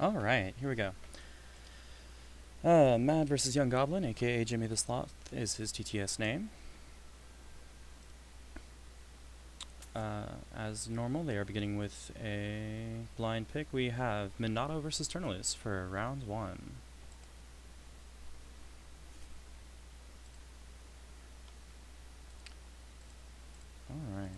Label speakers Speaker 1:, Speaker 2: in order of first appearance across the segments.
Speaker 1: Alright, here we go. Mad versus YungGoblin, aka Jimmy the Sloth, is his TTS name. As normal, they are beginning with a blind pick. We have Minato versus Tournelouse for round 1. Alright.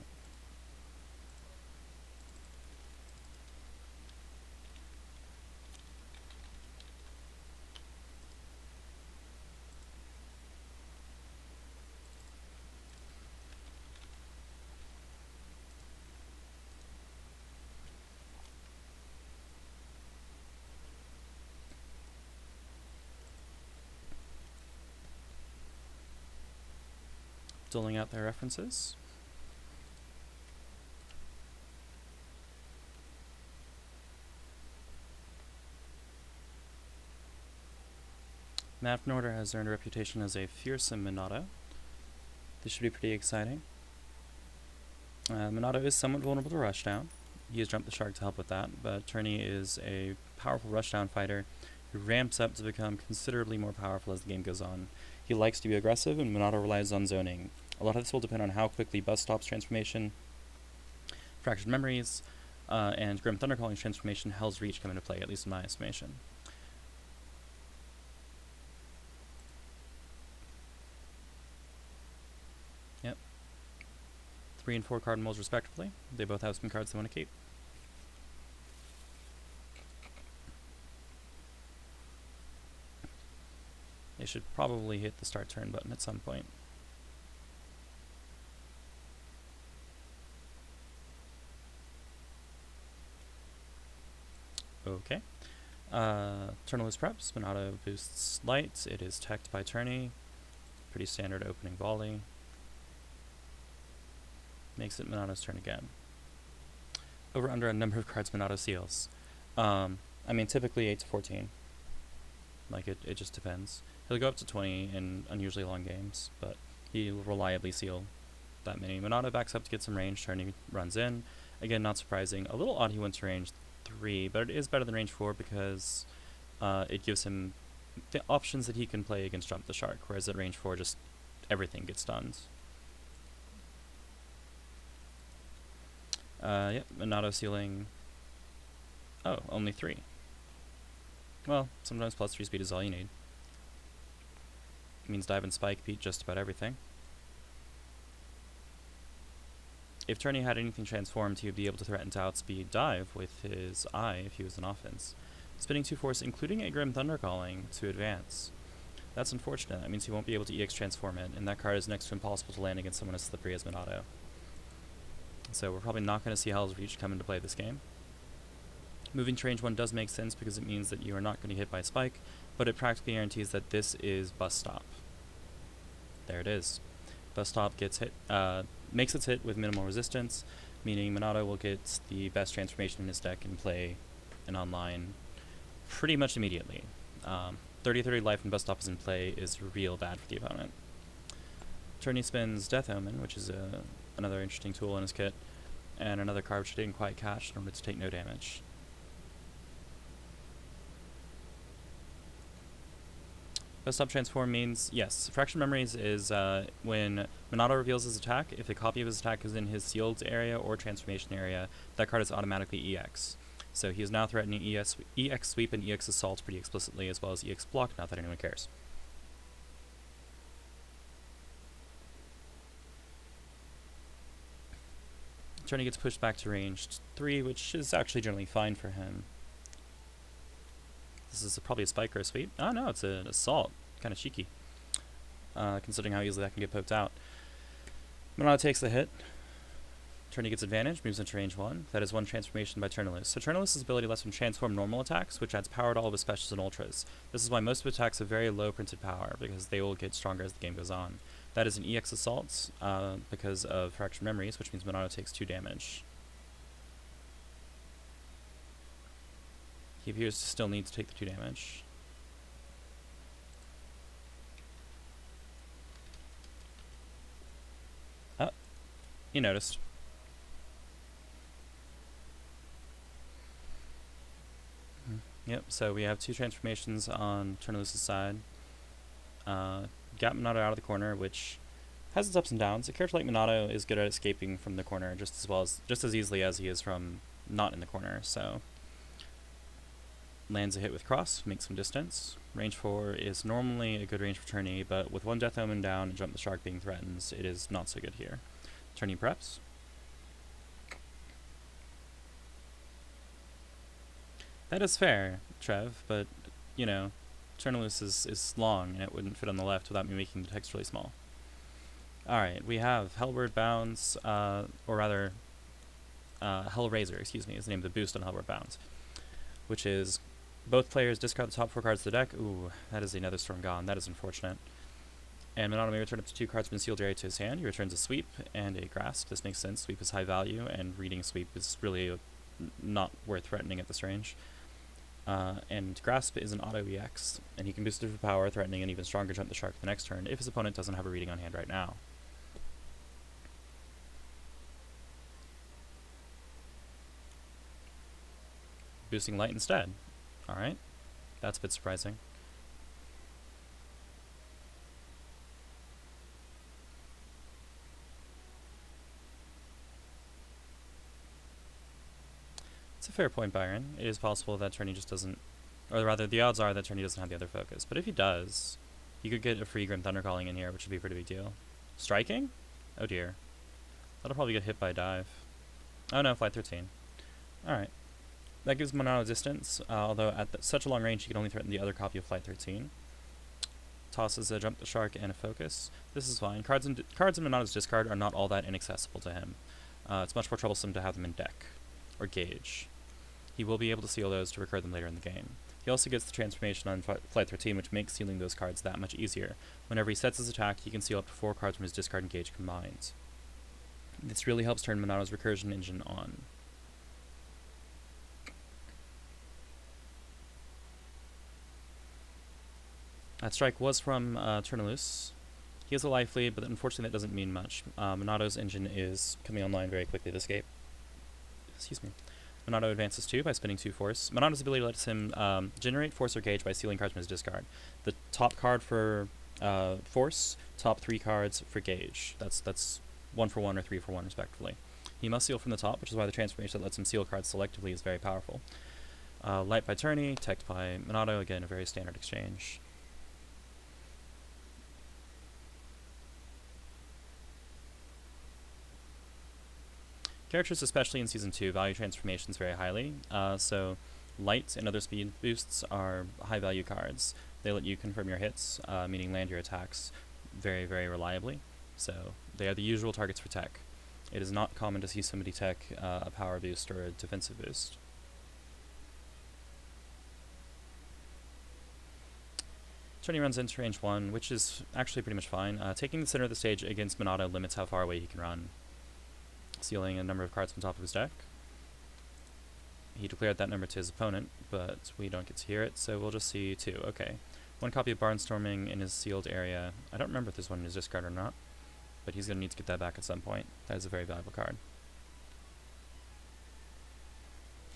Speaker 1: Doling out their references. MadFnorder has earned a reputation as a fearsome Minato. This should be pretty exciting. Minato is somewhat vulnerable to rushdown. He has jumped the shark to help with that, but Tourney is a powerful rushdown fighter who ramps up to become considerably more powerful as the game goes on. He likes to be aggressive, and Minato relies on zoning. A lot of this will depend on how quickly Bus Stop's transformation, Fractured Memories, and Grim Thundercalling's transformation, Hell's Reach, come into play, at least in my estimation. Yep. 3 and 4 card molds respectively. They both have some cards they want to keep. They should probably hit the start turn button at some point. Okay. Tournelouse preps. Minato boosts light. It is teched by Tourney. Pretty standard opening volley. Makes it Minato's turn again. Over under a number of cards Minato seals. I mean, typically 8 to 14. Like, it just depends. He'll go up to 20 in unusually long games, but he'll reliably seal that many. Minato backs up to get some range. Tourney runs in. Again, not surprising. A little odd he went to range 3, but it is better than range 4 because it gives him the options that he can play against Jump the Shark, whereas at range 4, just everything gets stunned. Yep, Minato sealing. Oh, only 3. Well, sometimes plus 3 speed is all you need. It means Dive and Spike beat just about everything. If Tourney had anything transformed, he would be able to threaten to outspeed Dive with his eye if he was an offense. Spinning 2 force, including a Grim Thundercalling, to advance. That's unfortunate. That means he won't be able to EX transform it, and that card is next to impossible to land against someone as slippery as Minato. So we're probably not going to see Hell's Reach come into play this game. Moving to range 1 does make sense because it means that you are not going to hit by Spike, but it practically guarantees that this is Bus Stop. There it is. Bus Stop gets hit, makes its hit with minimal resistance, meaning Minato will get the best transformation in his deck and play an online pretty much immediately. 30-30 life and Bus Stop is in play is real bad for the opponent. Tourney spins Death Omen, which is another interesting tool in his kit, and another card which I didn't quite catch in order to take no damage. Bus Stop transform means, yes, Fractured Memories is when Minato reveals his attack, if a copy of his attack is in his sealed area or transformation area, that card is automatically EX. So he is now threatening EX Sweep and EX Assault pretty explicitly, as well as EX Block, not that anyone cares. Tourney gets pushed back to range 3, which is actually generally fine for him. This is probably a Spike or a Sweep. Oh no, it's an Assault. Kind of cheeky, considering how easily that can get poked out. Minato takes the hit. Tourney gets advantage, moves into range 1. That is 1 transformation by Tournelouse. So Tournelouse's ability lets him transform normal attacks, which adds power to all of his specials and ultras. This is why most of attacks have very low printed power, because they will get stronger as the game goes on. That is an EX Assault because of Fractured Memories, which means Minato takes 2 damage. He appears to still need to take the 2 damage. Oh, he noticed. Yep, so we have 2 transformations on Tournelouse's side. Got Minato out of the corner, which has its ups and downs. A character like Minato is good at escaping from the corner just as easily as he is from not in the corner, so lands a hit with cross, makes some distance. Range 4 is normally a good range for Tourney, but with 1 Death Omen down and Jump the Shark being threatened, it is not so good here. Tourney preps. That is fair, Trev, but, you know, Tournelouse is long, and it wouldn't fit on the left without me making the text really small. Alright, we have Hellward Bounds, or rather, Hellraiser, excuse me, is the name of the boost on Hellward Bounds, which is both players discard the top 4 cards of the deck. Ooh, that is another Storm gone. That is unfortunate. And Minato may return up to 2 cards from the sealed area to his hand. He returns a Sweep and a Grasp. This makes sense. Sweep is high value, and reading Sweep is really not worth threatening at this range. And Grasp is an auto EX, and he can boost it for power, threatening an even stronger Jump the Shark the next turn if his opponent doesn't have a reading on hand right now. Boosting Light instead. Alright, that's a bit surprising. It's a fair point, Byron. It is possible that Tourney just doesn't, or rather, the odds are that Tourney doesn't have the other focus. But if he does, he could get a free Grim Thundercalling in here, which would be a pretty big deal. Striking? Oh dear. That'll probably get hit by dive. Oh no, Flight 13. Alright. That gives Minato distance, although at such a long range he can only threaten the other copy of Flight 13. Tosses a Jump the Shark and a Focus. This is fine. Cards in Minato's discard are not all that inaccessible to him. It's much more troublesome to have them in deck, or Gauge. He will be able to seal those to recur them later in the game. He also gets the transformation on Flight 13, which makes sealing those cards that much easier. Whenever he sets his attack, he can seal up to 4 cards from his discard and Gauge combined. This really helps turn Minato's recursion engine on. That strike was from Tournelouse. He has a life lead, but unfortunately that doesn't mean much. Minato's engine is coming online very quickly to escape. Excuse me. Minato advances 2 by spending 2 force. Minato's ability lets him generate force or Gauge by sealing cards from his discard. The top card for force, top 3 cards for Gauge. That's 1 for 1 or 3 for 1 respectively. He must seal from the top, which is why the transformation that lets him seal cards selectively is very powerful. Light by Tourney, Tech by Minato, again a very standard exchange. Characters, especially in Season 2, value transformations very highly, so Light and other speed boosts are high-value cards. They let you confirm your hits, meaning land your attacks very, very reliably, so they are the usual targets for tech. It is not common to see somebody tech a power boost or a defensive boost. Tourney runs into range 1, which is actually pretty much fine. Taking the center of the stage against Minato limits how far away he can run, sealing a number of cards from top of his deck. He declared that number to his opponent, but we don't get to hear it, so we'll just see 2. Okay. 1 copy of Barnstorming in his sealed area. I don't remember if there's one in his discard or not, but he's going to need to get that back at some point. That is a very valuable card.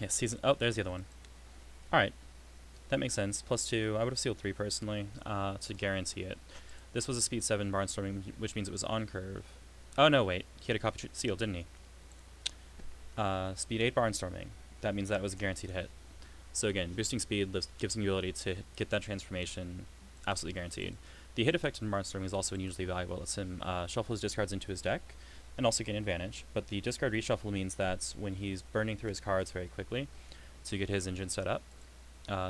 Speaker 1: Yes, oh, there's the other one. Alright. That makes sense. +2. I would have sealed 3 personally, to guarantee it. This was a speed 7 Barnstorming, which means it was on curve. Oh no, wait. He had a copy sealed, didn't he? Speed 8 Barnstorming. That means that was a guaranteed hit. So again, boosting speed gives him the ability to get that transformation absolutely guaranteed. The hit effect in Barnstorming is also unusually valuable. It lets him shuffle his discards into his deck and also gain advantage. But the discard reshuffle means that when he's burning through his cards very quickly to get his engine set up,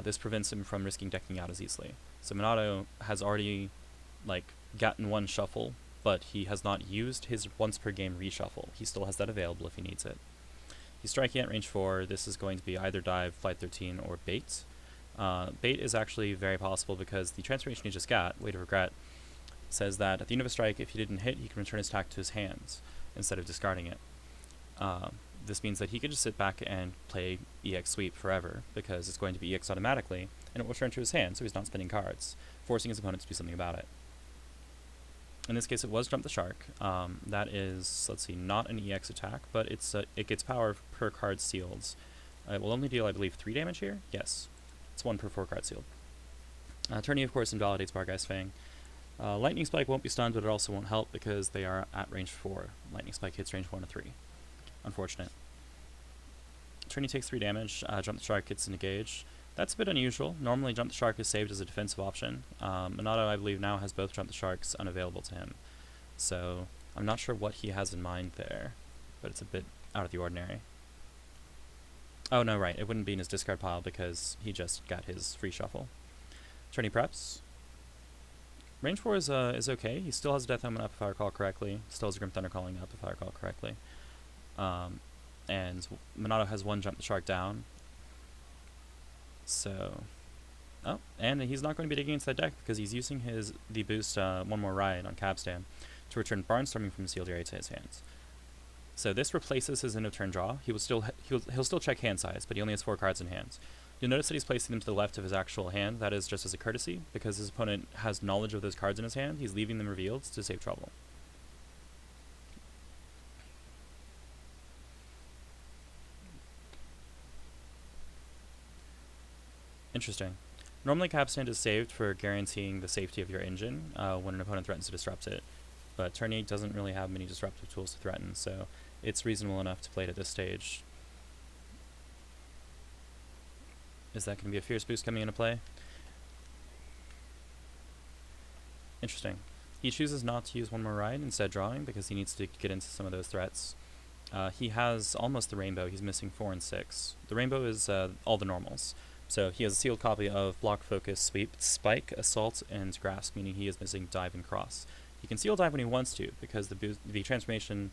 Speaker 1: this prevents him from risking decking out as easily. So Minato has already gotten 1 shuffle, but he has not used his once per game reshuffle. He still has that available if he needs it. He's striking at range 4. This is going to be either dive, Flight 13, or bait. Bait is actually very possible because the transformation he just got, Weight of Regret, says that at the end of a strike, if he didn't hit, he can return his attack to his hands instead of discarding it. This means that he can just sit back and play EX Sweep forever because it's going to be EX automatically, and it will return to his hand, so he's not spending cards, forcing his opponent to do something about it. In this case, it was Jump the Shark. That is, let's see, not an EX attack, but it gets power per card sealed. It will only deal, I believe, 3 damage here? Yes. It's 1 per 4 card sealed. Tourney, of course, invalidates Bargeist Fang. Lightning Spike won't be stunned, but it also won't help because they are at range 4. Lightning Spike hits range 1 to 3. Unfortunate. Tourney takes 3 damage. Jump the Shark gets into Gauge. That's a bit unusual. Normally, Jump the Shark is saved as a defensive option. Minato, I believe, now has both Jump the Sharks unavailable to him. So, I'm not sure what he has in mind there, but it's a bit out of the ordinary. Oh, no, right. It wouldn't be in his discard pile because he just got his free shuffle. Tourney preps. Range 4 is okay. He still has Death Omen up if I recall correctly. Still has Grim Thunder Calling up if I recall correctly. And Minato has 1 Jump the Shark down. So, oh, and he's not going to be digging into that deck because he's using the boost 1 more ride on Capstan to return Barnstorming from the sealed area to his hands. So this replaces his end of turn draw. He'll still check hand size, but he only has 4 cards in hand. You'll notice that he's placing them to the left of his actual hand. That is just as a courtesy, because his opponent has knowledge of those cards in his hand. He's leaving them revealed to save trouble. Interesting. Normally Capstan is saved for guaranteeing the safety of your engine when an opponent threatens to disrupt it, but Tourney doesn't really have many disruptive tools to threaten, so it's reasonable enough to play it at this stage. Is that going to be a Fierce Boost coming into play? Interesting. He chooses not to use 1 more ride, instead drawing, because he needs to get into some of those threats. He has almost the Rainbow. He's missing 4 and 6. The Rainbow is all the normals. So he has a sealed copy of Block, Focus, Sweep, Spike, Assault, and Grasp, meaning he is missing Dive and Cross. He can seal Dive when he wants to, because the transformation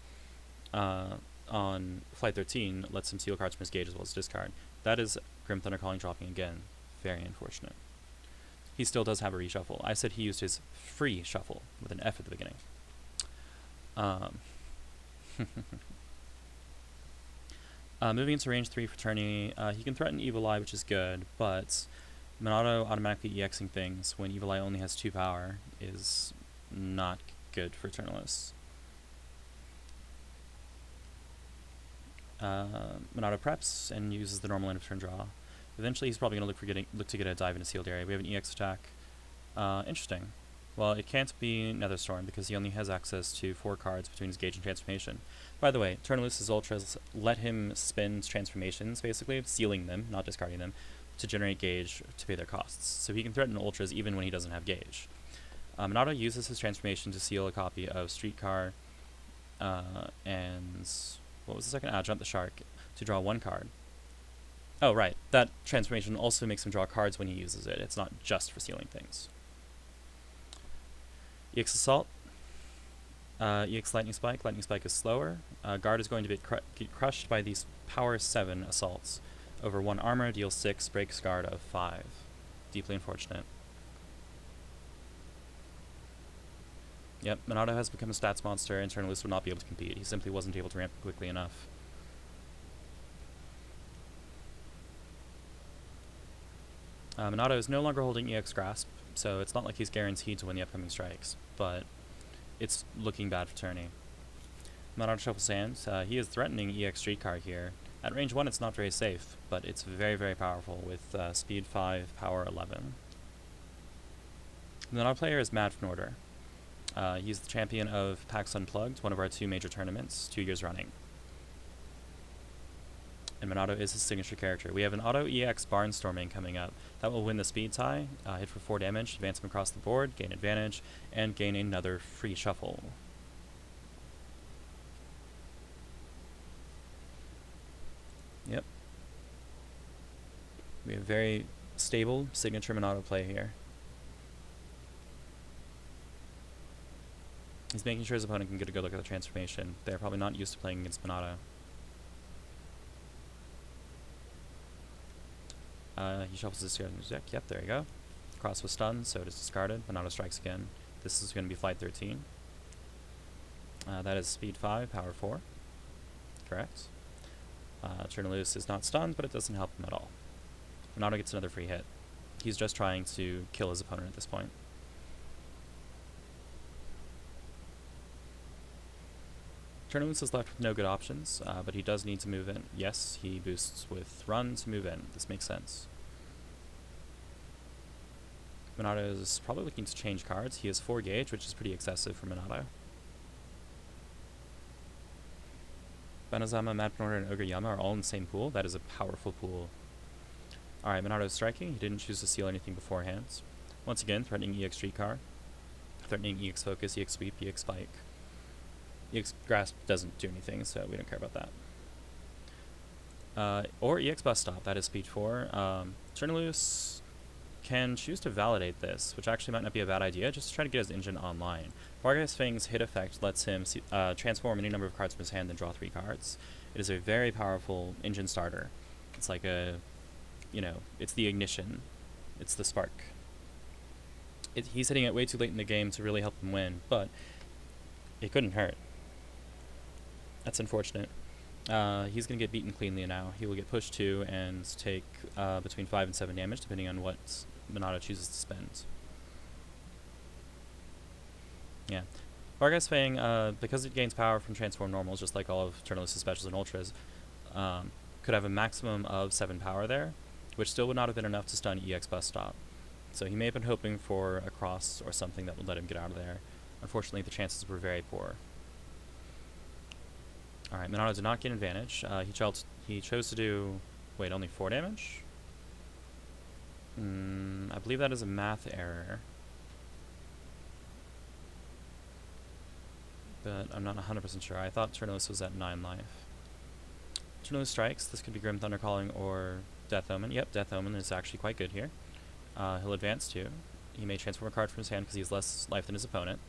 Speaker 1: on Flight 13 lets him seal cards from his Gauge as well as discard. That is Grim Thunder Calling dropping again. Very unfortunate. He still does have a reshuffle. I said he used his free shuffle with an F at the beginning. Moving into range 3 for Tourney, he can threaten Evil Eye, which is good, but Minato automatically EXing things when Evil Eye only has 2 power is not good for Tournelouse. Minato preps and uses the normal end of turn draw. Eventually he's probably going to look to get a dive in a sealed area. We have an EX attack. Interesting. Well, it can't be Netherstorm because he only has access to 4 cards between his Gauge and Transformation. By the way, Tournelouse's Ultras let him spend Transformations, basically, sealing them, not discarding them, to generate Gauge to pay their costs. So he can threaten Ultras even when he doesn't have Gauge. Minato uses his Transformation to seal a copy of Streetcar and... what was the second? Jump the Shark, to draw 1 card. Oh, right. That transformation also makes him draw cards when he uses it. It's not just for sealing things. EX Assault. EX Lightning Spike. Lightning Spike is slower. Guard is going to get crushed by these Power 7 assaults. Over 1 armor, deals 6, breaks guard of 5. Deeply unfortunate. Yep, Minato has become a stats monster, and Tournelouse would not be able to compete. He simply wasn't able to ramp quickly enough. Minato is no longer holding EX Grasp, so it's not like he's guaranteed to win the upcoming strikes, but it's looking bad for Tourney. Minato shuffles hands. He is threatening EX Streetcar here. At range 1 it's not very safe, but it's very, very powerful with speed 5, power 11. The Minato player is MadFnorder. He's the champion of PAX Unplugged, one of our 2 major tournaments, 2 years running. And Minato is his signature character. We have an auto EX Barnstorming coming up. That will win the speed tie, hit for 4 damage, advance him across the board, gain advantage, and gain another free shuffle. Yep. We have very stable signature Minato play here. He's making sure his opponent can get a good look at the transformation. They're probably not used to playing against Minato. He shuffles his card in his deck. Yep, there you go. Cross was stunned, so it is discarded. Minato strikes again. This is going to be Flight 13. That is speed 5, power 4. Correct. Tournelouse is not stunned, but it doesn't help him at all. Minato gets another free hit. He's just trying to kill his opponent at this point. Tournelouse is left with no good options, but he does need to move in. Yes, he boosts with Run to move in. This makes sense. Minato is probably looking to change cards. He has 4 gauge, which is pretty excessive for Minato. Banazama, MadFnorder, and Ogre-Yama are all in the same pool. That is a powerful pool. Alright, Minato is striking. He didn't choose to seal anything beforehand. Once again, threatening EX Streetcar. Threatening EX Focus, EX Sweep, EX Spike. EX Grasp doesn't do anything, so we don't care about that. Or EX Bus Stop, that is speed 4. Tournelouse can choose to validate this, which actually might not be a bad idea, just to try to get his engine online. Vargas Fang's hit effect lets him transform any number of cards from his hand and draw 3 cards. It is a very powerful engine starter. It's like a, it's the ignition. It's the spark. He's hitting it way too late in the game to really help him win, but it couldn't hurt. That's unfortunate. He's going to get beaten cleanly now. He will get pushed 2 and take between 5 and 7 damage, depending on what Minato chooses to spend. Yeah. Vargas Fang, because it gains power from transform normals, just like all of Tournelouse's specials and ultras, could have a maximum of 7 power there, which still would not have been enough to stun EX Bus Stop. So he may have been hoping for a cross or something that would let him get out of there. Unfortunately, the chances were very poor. Alright, Minato did not gain advantage. He chose to do, only 4 damage? I believe that is a math error. But I'm not 100% sure. I thought Tournelouse was at 9 life. Tournelouse strikes. This could be Grim Thunder Calling or Death Omen. Yep, Death Omen is actually quite good here. He'll advance 2. He may transform a card from his hand because he has less life than his opponent.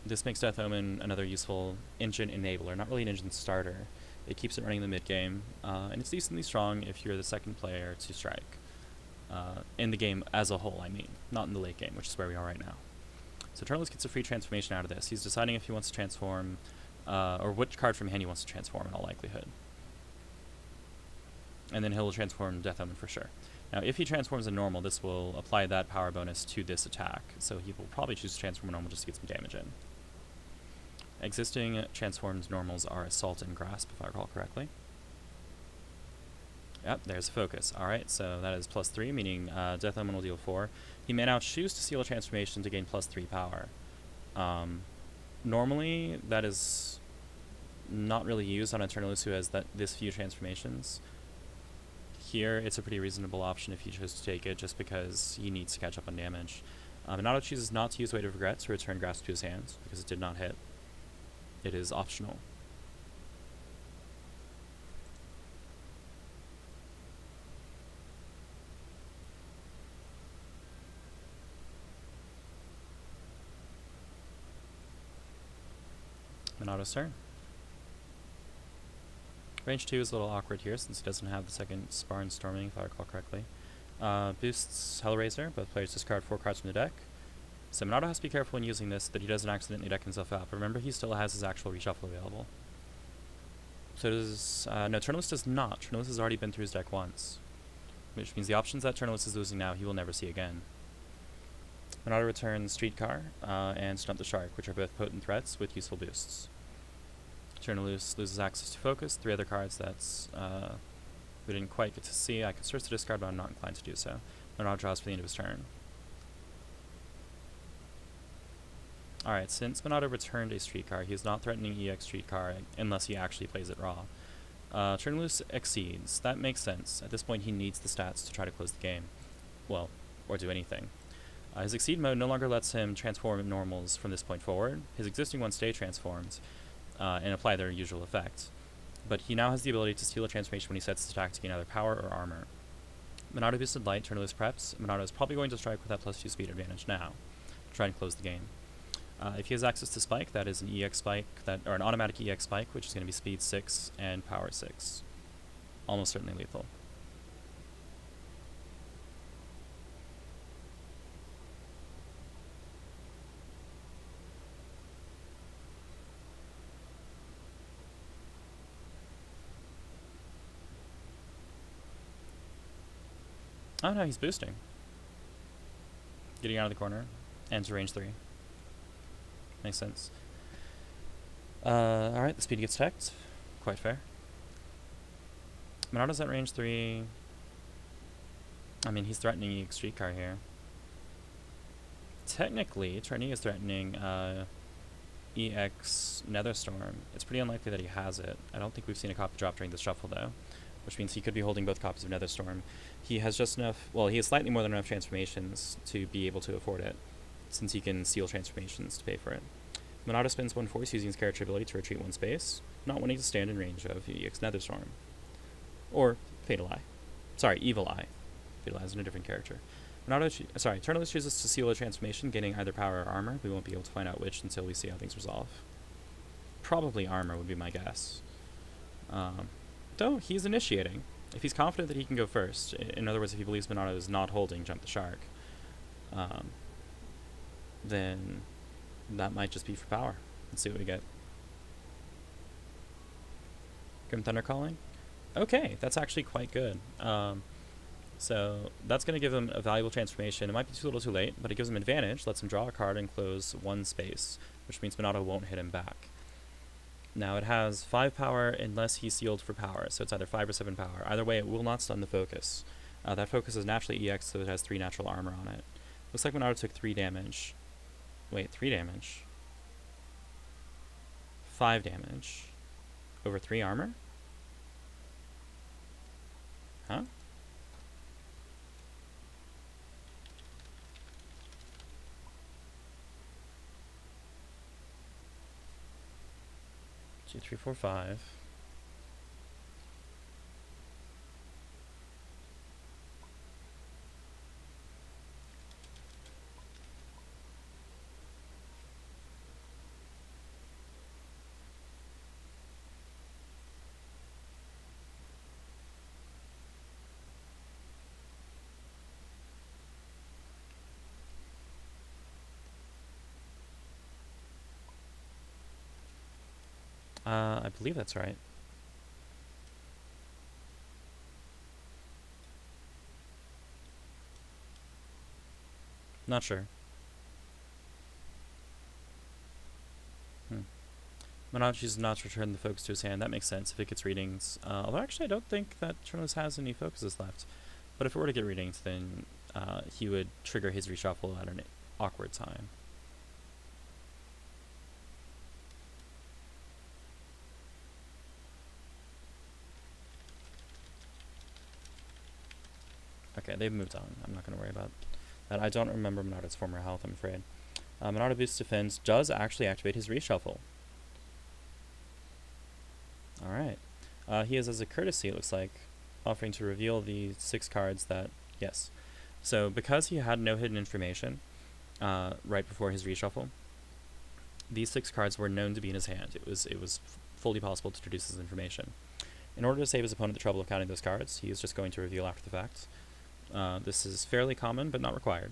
Speaker 1: This makes Death Omen another useful engine enabler, not really an engine starter. It keeps it running in the mid-game, and it's decently strong if you're the second player to strike. In the game as a whole, I mean, not in the late game, which is where we are right now. So Tournelouse gets a free transformation out of this. He's deciding if he wants to transform, or which card from hand he wants to transform in all likelihood. And then he'll transform Death Omen for sure. Now, if he transforms a normal, this will apply that power bonus to this attack, so he will probably choose to transform a normal just to get some damage in. Existing transformed normals are Assault and Grasp, if I recall correctly. Yep, there's Focus. Alright, so that is +3, meaning Death Omen will deal 4. He may now choose to seal a transformation to gain +3 power. Normally, that is not really used on a Tournelouse who has this few transformations. Here, it's a pretty reasonable option if he chose to take it, just because he needs to catch up on damage. Minato chooses not to use Weight of Regret to return Grasp to his hands, because it did not hit. It is optional. Minato's turn. Range 2 is a little awkward here since he doesn't have the second Spar and Storming, if I recall correctly. Boosts Hellraiser. Both players discard 4 cards from the deck. So Minato has to be careful when using this that he doesn't accidentally deck himself out. But remember, he still has his actual reshuffle available. So does... no, Tournelouse does not. Tournelouse has already been through his deck once. Which means the options that Tournelouse is losing now, he will never see again. Minato returns Streetcar and Stump the Shark, which are both potent threats with useful boosts. Tournelouse loses access to Focus. 3 other cards that's we didn't quite get to see. I could search the discard, but I'm not inclined to do so. Minato draws for the end of his turn. Alright, since Minato returned a Streetcar, he is not threatening EX Streetcar unless he actually plays it raw. Tournelouse exceeds. That makes sense. At this point, he needs the stats to try to close the game. Well, or do anything. His Exceed mode no longer lets him transform normals from this point forward. His existing ones stay transformed and apply their usual effect. But he now has the ability to steal a transformation when he sets his attack to gain either power or armor. Minato boosted light, Tournelouse preps. Minato is probably going to strike with that +2 speed advantage now to try and close the game. If he has access to Spike, that is an EX Spike, or an automatic EX Spike, which is going to be speed 6 and power 6. Almost certainly lethal. Oh no, he's boosting. Getting out of the corner, and to range 3. Makes sense. Alright, the speed gets teched. Quite fair. Minato's at range 3. I mean, he's threatening EX Streetcar here. technically, Tournelouse is threatening EX Netherstorm. It's pretty unlikely that he has it. I don't think we've seen a copy drop during this shuffle, though, which means he could be holding both copies of Netherstorm. He has just enough, well, he has slightly more than enough transformations to be able to afford it, since he can seal transformations to pay for it. Minato spends 1 force using his character ability to retreat 1 space, not wanting to stand in range of EX Netherstorm. Or Fatal Eye. Sorry, Evil Eye. Fatal Eye is a different character. Tournelouse chooses to seal a transformation, gaining either power or armor. We won't be able to find out which until we see how things resolve. Probably armor would be my guess. Though, he's initiating. If he's confident that he can go first, in other words, if he believes Minato is not holding Jump the Shark, then that might just be for power. Let's see what we get. Grim Thunder Calling? Okay, that's actually quite good. So that's going to give him a valuable transformation. It might be too little too late, but it gives him advantage, lets him draw a card and close 1 space, which means Minato won't hit him back. Now it has 5 power unless he's sealed for power, so it's either 5 or 7 power. Either way, it will not stun the focus. That focus is naturally EX, so it has 3 natural armor on it. Looks like Minato took 3 damage. Wait, 3 damage? 5 damage. Over 3 armor? Huh? 2, 3, 4, 5. I believe that's right. Not sure. Minato chooses not to return the focus to his hand. That makes sense if it gets readings. Although actually I don't think that Tournelouse has any focuses left. But if it were to get readings, then he would trigger his reshuffle at an awkward time. Okay, they've moved on. I'm not going to worry about that. I don't remember Minato's former health, I'm afraid. Minato boosts defense does actually activate his reshuffle. Alright. He is, as a courtesy, it looks like, offering to reveal the 6 cards that... Yes. So, because he had no hidden information right before his reshuffle, these 6 cards were known to be in his hand. It was fully possible to deduce his information. In order to save his opponent the trouble of counting those cards, he is just going to reveal after the fact. This is fairly common, but not required.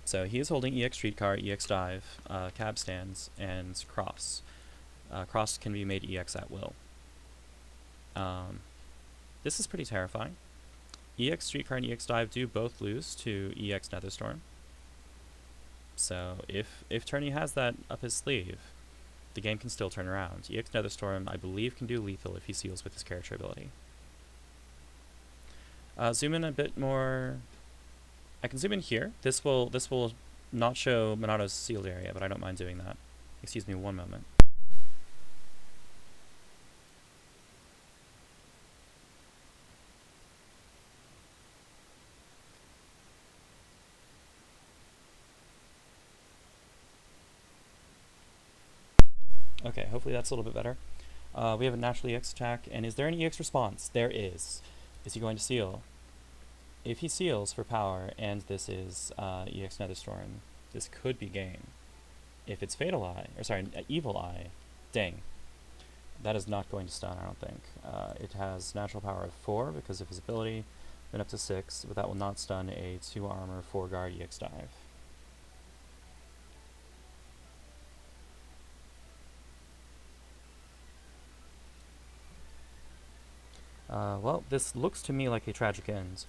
Speaker 1: So he is holding EX Streetcar, EX Dive, Cab Stands, and Cross. Cross can be made EX at will. This is pretty terrifying. EX Streetcar and EX Dive do both lose to EX Netherstorm. So if Tourney has that up his sleeve, the game can still turn around. EX Netherstorm, I believe, can do lethal if he seals with his character ability. Zoom in a bit more. I can zoom in here. This will not show Minato's sealed area, but I don't mind doing that. Excuse me 1 moment. Okay, hopefully that's a little bit better. We have a natural EX attack, and is there an EX response? There is. Is he going to seal? If he seals for power, and this is EX Netherstorm, this could be game. If it's Fatal Eye, or sorry, Evil Eye, dang. That is not going to stun, I don't think. It has natural power of 4 because of his ability, then up to 6, but that will not stun a 2 armor, 4 guard EX Dive. Well, this looks to me like a tragic end.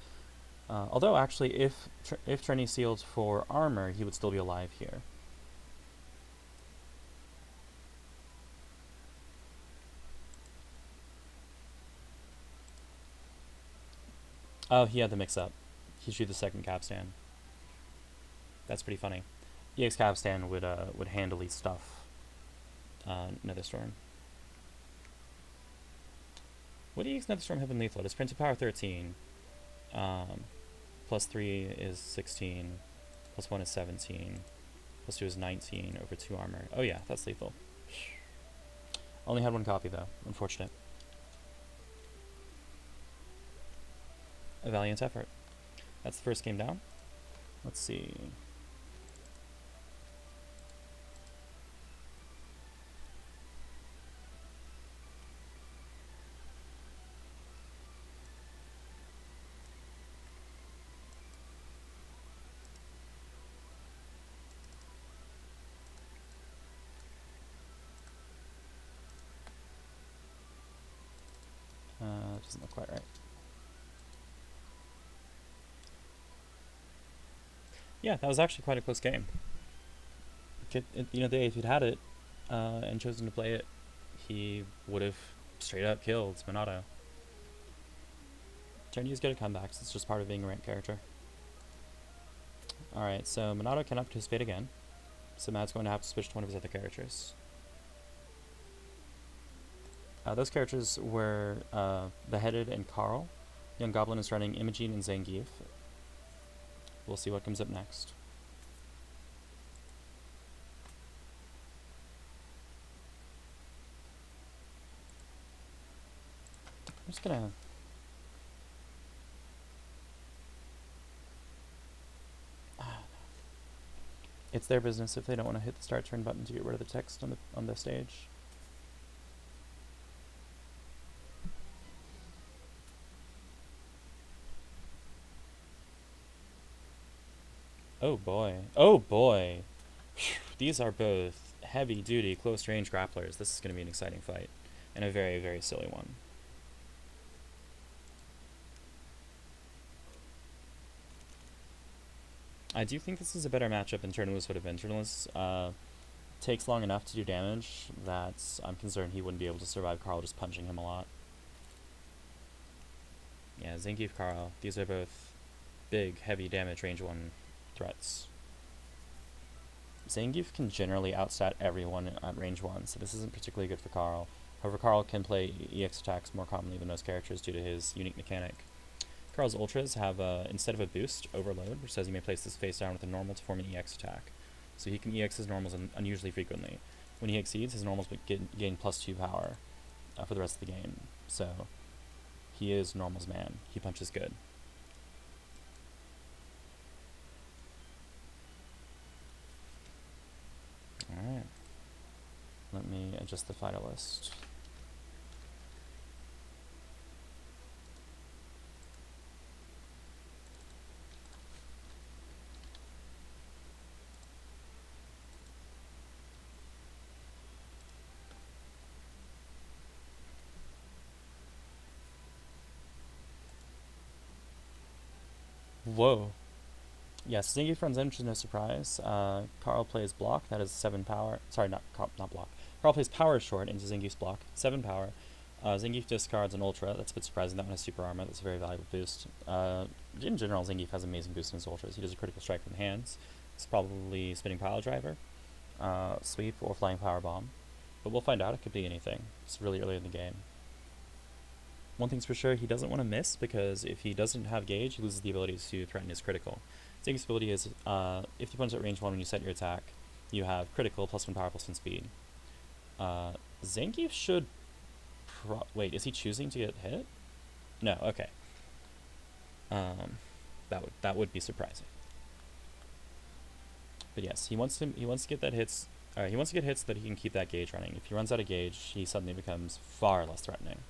Speaker 1: Although, actually, if Tourney sealed for armor, he would still be alive here. Oh, he had the mix-up. He drew the second capstan. That's pretty funny. EX Cavstan would handily stuff Netherstorm. Would EX Netherstorm have been lethal? It's printed power 13. Plus 3 is 16. Plus 1 is 17. Plus 2 is 19 over 2 armor. Oh yeah, that's lethal. Only had one copy though. Unfortunate. A valiant effort. That's the first game down. Let's see. Doesn't look quite right. Yeah, that was actually quite a close game. If he'd had it and chosen to play it, he would have straight up killed Minato. Tourney is good at comebacks. It's just part of being a ranked character. Alright, so Minato cannot participate again. So Mad's going to have to switch to one of his other characters. Those characters were Beheaded and Carl. YungGoblin is running Emogine and Zangief. We'll see what comes up next. I'm just gonna... It's their business if they don't want to hit the start turn button to get rid of the text on the stage. Oh boy. Oh boy. These are both heavy-duty, close-range grapplers. This is going to be an exciting fight. And a very, very silly one. I do think this is a better matchup than Tournelouse would have been. Tournelouse takes long enough to do damage that I'm concerned he wouldn't be able to survive Carl just punching him a lot. Yeah, Zangief, Carl. These are both big, heavy damage range 1 threats. Zangief can generally outstat everyone at range 1, so this isn't particularly good for Carl. However, Carl can play EX attacks more commonly than most characters due to his unique mechanic. Carl's ultras have, instead of a boost, overload, which says he may place this face down with a normal to form an EX attack. So he can EX his normals unusually frequently. When he exceeds, his normals gain +2 power for the rest of the game. So he is normals man. He punches good. Alright. Let me adjust the fighter list. Whoa. Yes, Zangief runs in, which is no surprise. Carl plays block, that is 7 power. Sorry, not block. Carl plays power short into Zangief's block, 7 power. Zangief discards an ultra, that's a bit surprising. That one has super armor, that's a very valuable boost. In general, Zangief has amazing boost in his ultras. He does a critical strike from the hands. It's probably spinning pile driver, sweep, or flying power bomb. But we'll find out, it could be anything. It's really early in the game. One thing's for sure, he doesn't want to miss, because if he doesn't have gauge, he loses the ability to threaten his critical. Zangief's ability is, if the opponent's at range 1 when you set your attack, you have critical, +1 power, +1 speed. Zangief should... wait, is he choosing to get hit? No, okay. That would be surprising. But yes, he wants to get that hits... he wants to get hits so that he can keep that gauge running. If he runs out of gauge, he suddenly becomes far less threatening.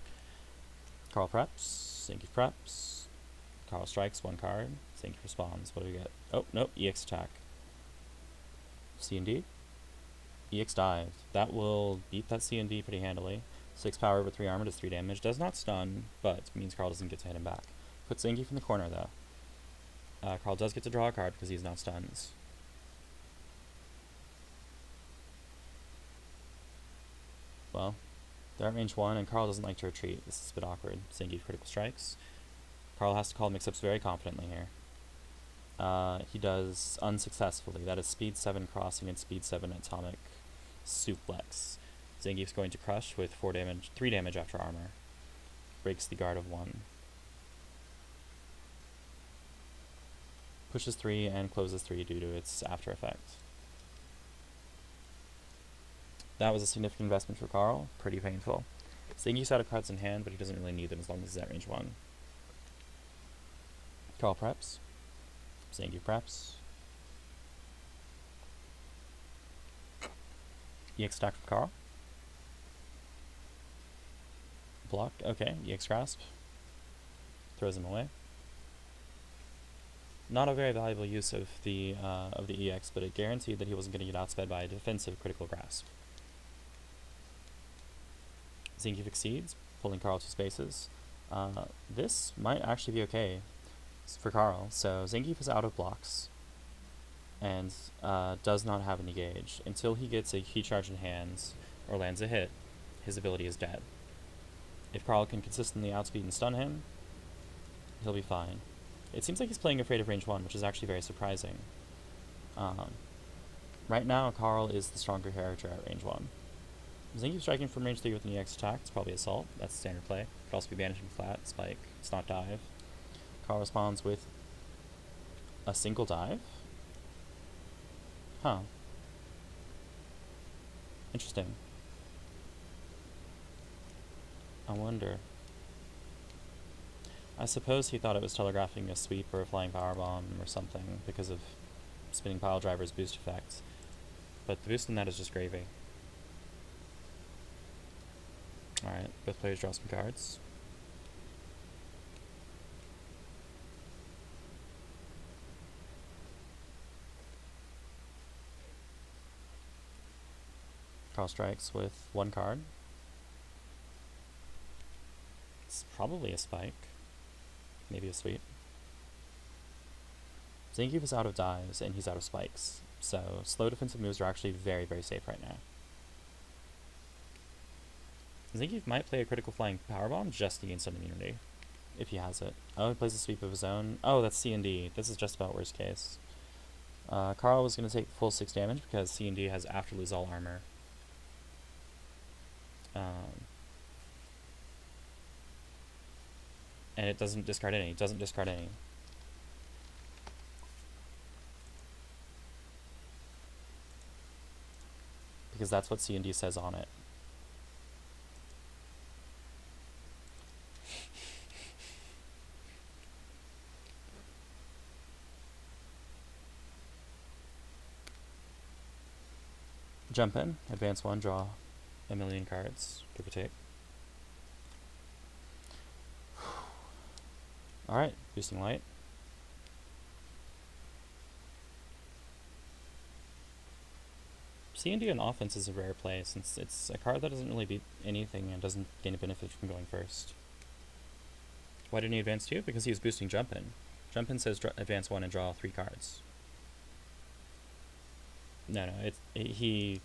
Speaker 1: Carl preps, Zangief preps, Carl strikes 1 card, Zangief responds. What do we get? Oh, nope, EX attack. C&D? EX dive. That will beat that C&D pretty handily. 6 power over 3 armor does 3 damage. Does not stun, but means Carl doesn't get to hit him back. Puts Zangief in the corner, though. Carl does get to draw a card because he's not stunned. Well, they're at range 1, and Carl doesn't like to retreat. This is a bit awkward. Zangief critical strikes. Carl has to call mix-ups very confidently here. He does unsuccessfully. That is speed 7 crossing and speed 7 atomic suplex. Zangief's going to crush with 3 damage after armor. Breaks the guard of 1. Pushes 3 and closes 3 due to its after effect. That was a significant investment for Carl. Pretty painful. Zangief's out of cards in hand, but he doesn't really need them as long as he's at range 1. Carl preps. Zangief preps. EX attack from Carl. Block. Okay. EX grasp. Throws him away. Not a very valuable use of the EX, but it guaranteed that he wasn't going to get outsped by a defensive critical grasp. Zangief exceeds, pulling Carl 2 spaces. This might actually be okay for Carl. So Zangief is out of blocks and does not have any gauge. Until he gets a key charge in hands or lands a hit, his ability is dead. If Carl can consistently outspeed and stun him, he'll be fine. It seems like he's playing afraid of range 1, which is actually very surprising. Right now, Carl is the stronger character at range 1. Zangief striking from range 3 with an EX attack. It's probably assault. That's standard play. Could also be banishing flat, spike. It's not dive. Carl responds with a single dive. Huh. Interesting. I wonder. I suppose he thought it was telegraphing a sweep or a flying powerbomb or something because of spinning pile driver's boost effect. But the boost in that is just gravy. Alright, both players draw some cards. Carl strikes with 1 card. It's probably a spike. Maybe a sweep. Zangief is out of dives and he's out of spikes. So slow defensive moves are actually very, very safe right now. Zangief might play a critical flying powerbomb just to gain some immunity, if he has it. Oh, he plays a sweep of his own. Oh, that's C&D. This is just about worst case. Carl was going to take the full 6 damage because C&D has after lose all armor. And it doesn't discard any. It doesn't discard any. Because that's what C&D says on it. Jump in, advance 1, draw a million cards, give or take. Alright, boosting light. C&D on offense is a rare play since it's a card that doesn't really beat anything and doesn't gain a benefit from going first. Why didn't he advance 2? Because he was boosting jump in. Jump in says advance 1 and draw 3 cards. No, the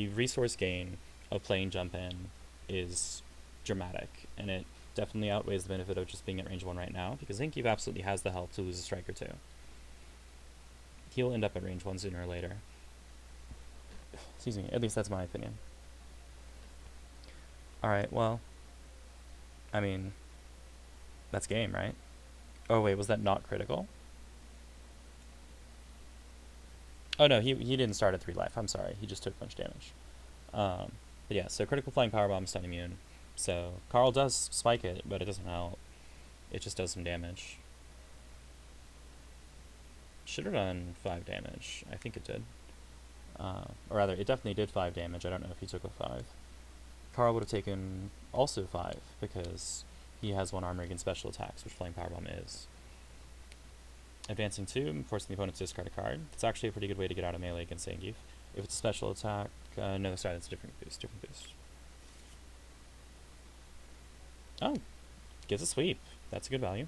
Speaker 1: resource gain of playing jump in is dramatic, and it definitely outweighs the benefit of just being at range 1 right now, because Zangief absolutely has the help to lose a strike or 2. He'll end up at range 1 sooner or later. Excuse me, at least that's my opinion. Alright, well, I mean, that's game, right? Oh wait, was that not critical? Oh no, he didn't start at 3 life, I'm sorry, he just took a bunch of damage. But yeah, so critical flying powerbomb, stun immune. So Carl does spike it, but it doesn't help. It just does some damage. Should have done 5 damage. I think it did. Or rather, it definitely did 5 damage. I don't know if he took a 5. Carl would have taken also 5, because he has 1 armor against special attacks, which Flying Powerbomb is. Advancing 2, forcing the opponent to discard a card. It's actually a pretty good way to get out of melee against Zangief. If it's a special attack, no, sorry, that's a different boost, Oh, gets a sweep. That's a good value.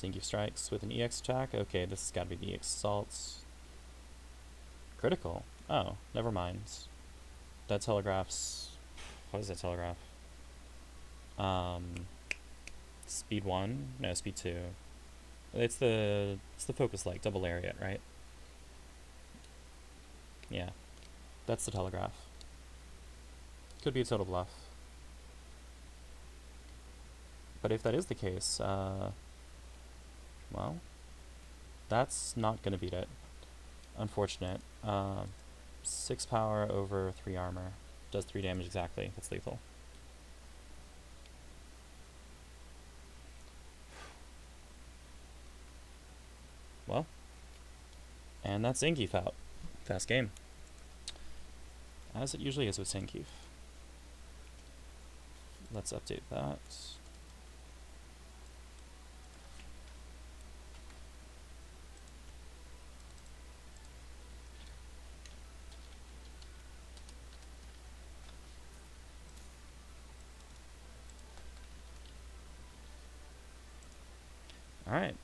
Speaker 1: Zangief strikes with an EX attack. Okay, this has got to be the EX assaults. Critical. Oh, never mind. That telegraphs... What does that telegraph? Speed 1? No, speed 2. It's the focus light, double lariat, right? Yeah. That's the telegraph. Could be a total bluff. But if that is the case, well, that's not going to beat it. Unfortunate. 6 power over 3 armor. Does 3 damage exactly. That's lethal. Well, and that's Zangief out. Fast game. As it usually is with Zangief. Let's update that. Alright.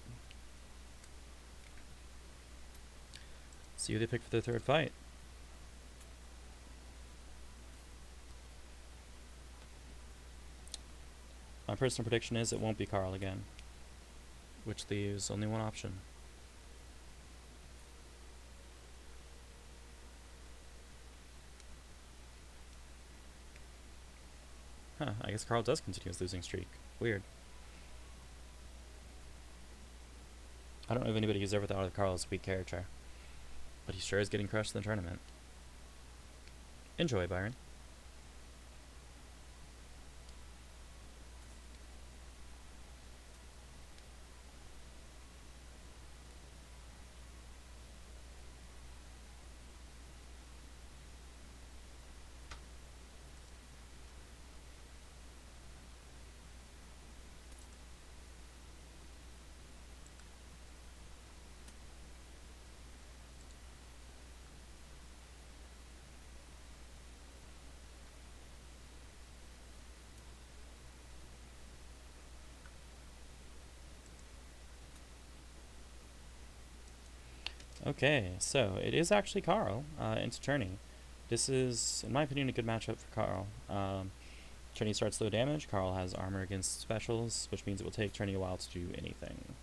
Speaker 1: See who they pick for their third fight. My personal prediction is it won't be Carl again, which leaves only one option. Huh, I guess Carl does continue his losing streak. Weird. I don't know of anybody who's ever thought of Carl as a weak character, but he sure is getting crushed in the tournament. Enjoy, Byron. Okay, so it is actually Carl into Tourney. This is, in my opinion, a good matchup for Carl. Tourney starts low damage. Carl has armor against specials, which means it will take Tourney a while to do anything.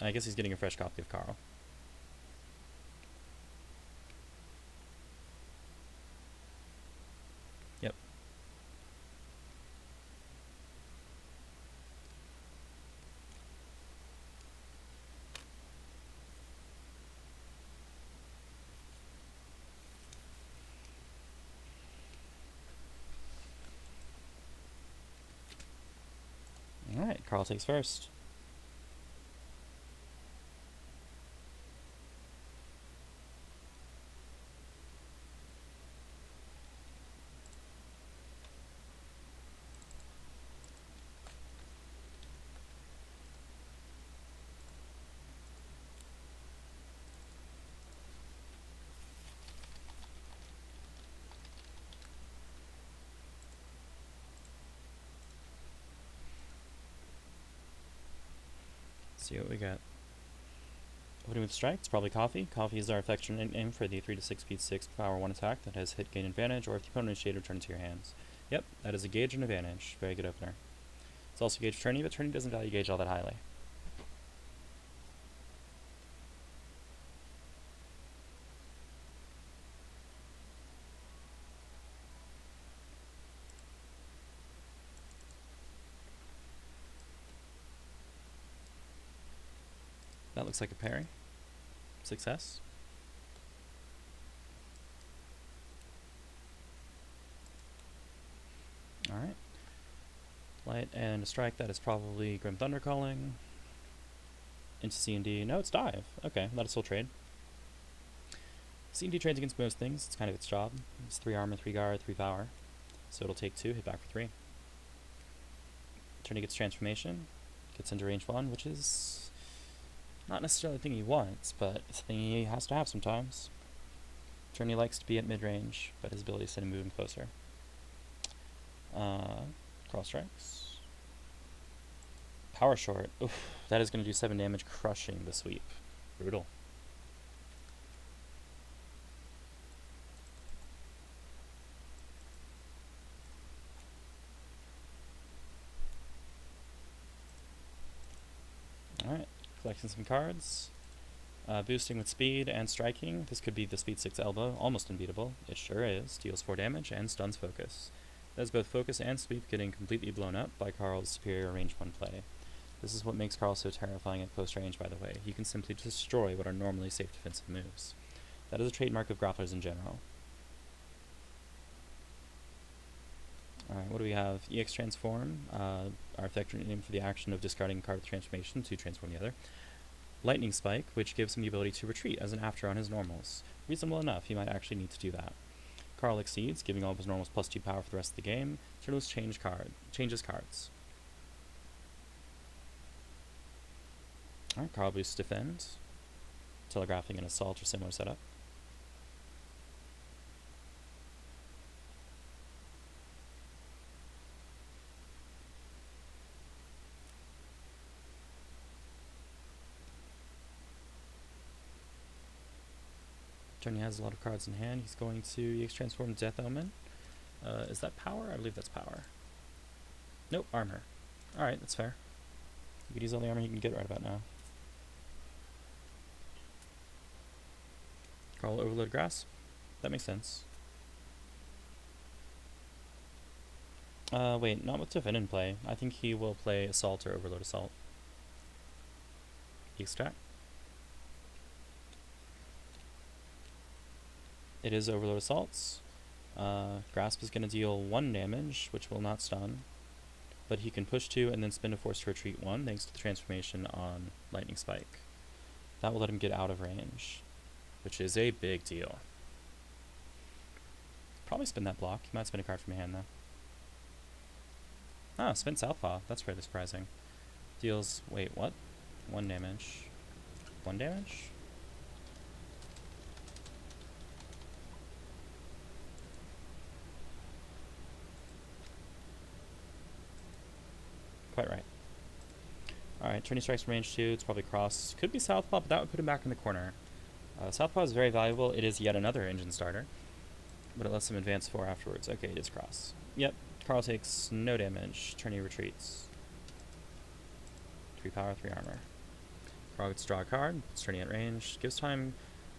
Speaker 1: I guess he's getting a fresh copy of Carl. Yep. Alright, Carl takes first. See what we got. Opening with strike, it's probably Coffee. Coffee is our affection nickname for the 3 to 6 speed 6 power 1 attack that has hit gain advantage, or if the opponent is shade, return to your hands. Yep, that is a gauge and advantage. Very good opener. It's also gauge Tourney, but Tourney doesn't value gauge all that highly. That looks like a parry. Success. Alright. Light and a strike, that is probably Grim Thunder Calling. Into C&D. No, it's dive. Okay, let us still trade. C&D trades against most things. It's kind of its job. It's 3 armor, 3 guard, 3 power. So it'll take 2, hit back for 3. Tourney gets transformation. Gets into range 1, which is not necessarily the thing he wants, but it's the thing he has to have sometimes. Tourney likes to be at mid-range, but his ability is to move him closer. Cross strikes. Power short. Oof, that is going to do 7 damage, crushing the sweep. Brutal. collecting some cards. Boosting with speed and striking. This could be the speed 6 elbow, almost unbeatable. It sure is. Deals 4 damage and stuns focus. Does both focus and sweep getting completely blown up by Carl's superior range 1 play. This is what makes Carl so terrifying at close range, by the way. He can simply destroy what are normally safe defensive moves. That is a trademark of grapplers in general. Alright, what do we have? EX Transform, our effect name for the action of discarding a card with transformation to transform the other. Lightning Spike, which gives him the ability to retreat as an after on his normals. Reasonable enough, he might actually need to do that. Carl Exceeds, giving all of his normals +2 power for the rest of the game. Tournelouse changes cards. Alright, Carl boosts Defend, telegraphing an Assault or similar setup. He has a lot of cards in hand. He's going to EX Transform Death Omen. Is that power? I believe that's power. Nope, armor. Alright, that's fair. You could use all the armor he can get right about now. Carl Overload Grasp. That makes sense. Wait, not with Defend in play. I think he will play Assault or Overload Assault. Extract. It is Overload Assaults. Grasp is going to deal 1 damage, which will not stun. But he can push 2 and then spin a force to retreat 1, thanks to the transformation on Lightning Spike. That will let him get out of range, which is a big deal. Probably spin that block. He might spin a card from your hand, though. Ah, spin Southpaw. That's really surprising. Deals, wait, what? 1 damage. 1 damage? Quite right. Alright, Tourney strikes from range 2, it's probably cross. Could be Southpaw, but that would put him back in the corner. Southpaw is very valuable. It is yet another engine starter, but it lets him advance 4 afterwards. Okay, it is cross. Yep, Carl takes no damage. Tourney retreats. 3 power, 3 armor. Carl gets to draw a card, puts Tourney at range,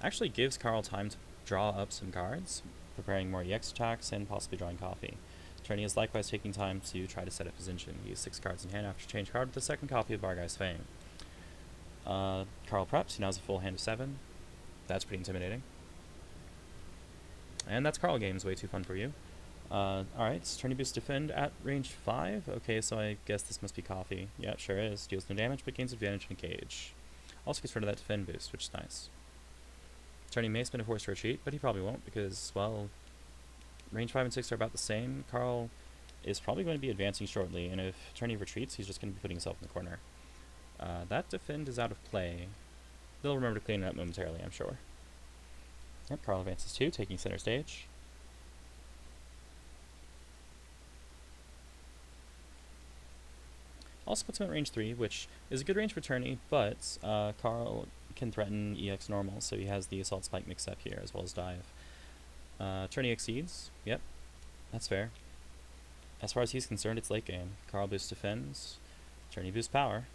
Speaker 1: actually gives Carl time to draw up some cards, preparing more EX attacks and possibly drawing coffee. Tourney is likewise taking time to try to set up his engine. He has 6 cards in hand after change card with the second copy of Vargai's Fame. Carl preps, he now has a full hand of 7. That's pretty intimidating. And that's Carl games, way too fun for you. Alright, Tourney boosts Defend at range 5. Okay, so I guess this must be coffee. Yeah, it sure is. Deals no damage, but gains advantage in a cage. Also gets rid of that Defend boost, which is nice. Tourney may spin a force to retreat, but he probably won't because, well, range 5 and 6 are about the same. Carl is probably going to be advancing shortly, and if Tourney retreats, he's just going to be putting himself in the corner. That Defend is out of play. They'll remember to clean it up momentarily, I'm sure. Yep, Carl advances 2, taking center stage. Also puts him at range 3, which is a good range for Tourney, but Carl can threaten EX normal, so he has the Assault Spike mix-up here, as well as Dive. Tourney exceeds. Yep, that's fair. As far as he's concerned, it's late game. Carl boosts Defends. Tourney boosts Power.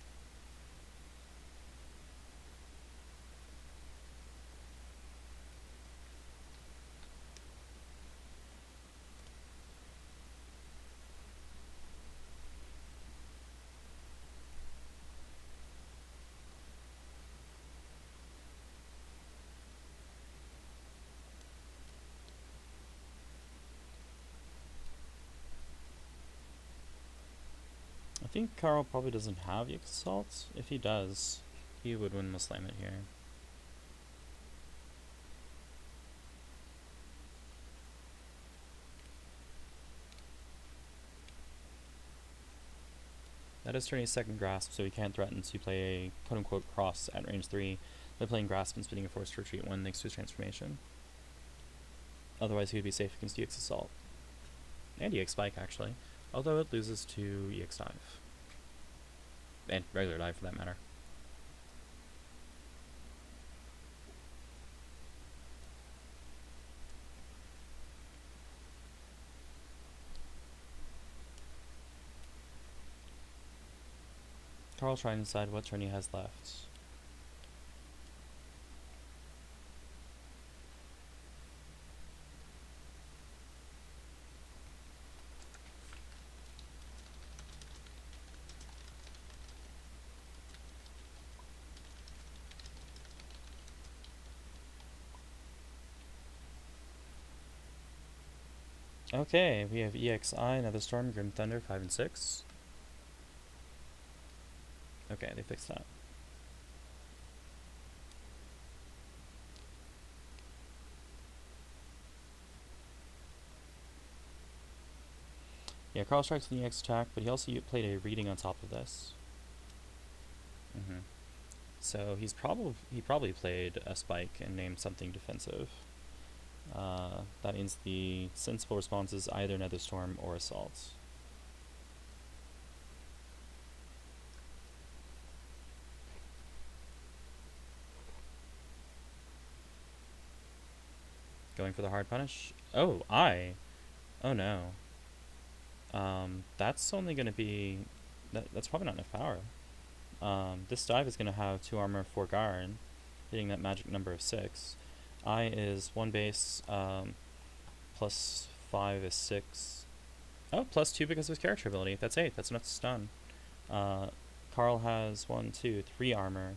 Speaker 1: I think Carl probably doesn't have EX Assault. If he does, he would win the Slam It here. That is Tourney's second Grasp, so he can't threaten to play a quote-unquote cross at range 3 by playing Grasp and spinning a force to retreat 1 thanks to his transformation. Otherwise he would be safe against EX Assault. And EX Spike, actually. Although it loses to EX Dive. And regular Dive, for that matter. Carl trying to decide what turn he has left. Okay, we have EXI, Another Storm, Grim Thunder, 5 and 6. Okay, they fixed that. Yeah, Carl strikes the EX attack, but he also played a reading on top of this. So he probably played a spike and named something defensive. That means the sensible response is either Nether Storm or Assault. Going for the hard punish. Oh, oh no. That's only going to be... That's probably not enough power. This dive is going to have 2 armor, 4 guard, hitting that magic number of 6. I is 1 base, plus 5 is 6. Oh, plus 2 because of his character ability. That's 8. That's enough to stun. Carl has 1, 2, 3 armor,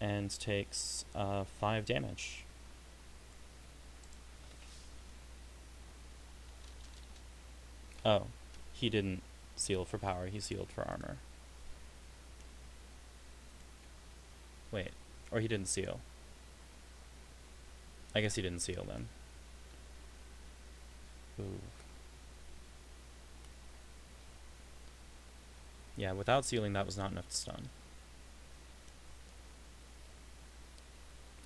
Speaker 1: and takes 5 damage. Oh, he didn't seal for power, he sealed for armor. Wait, or he didn't seal. I guess he didn't seal then. Ooh. Yeah, without sealing that was not enough to stun.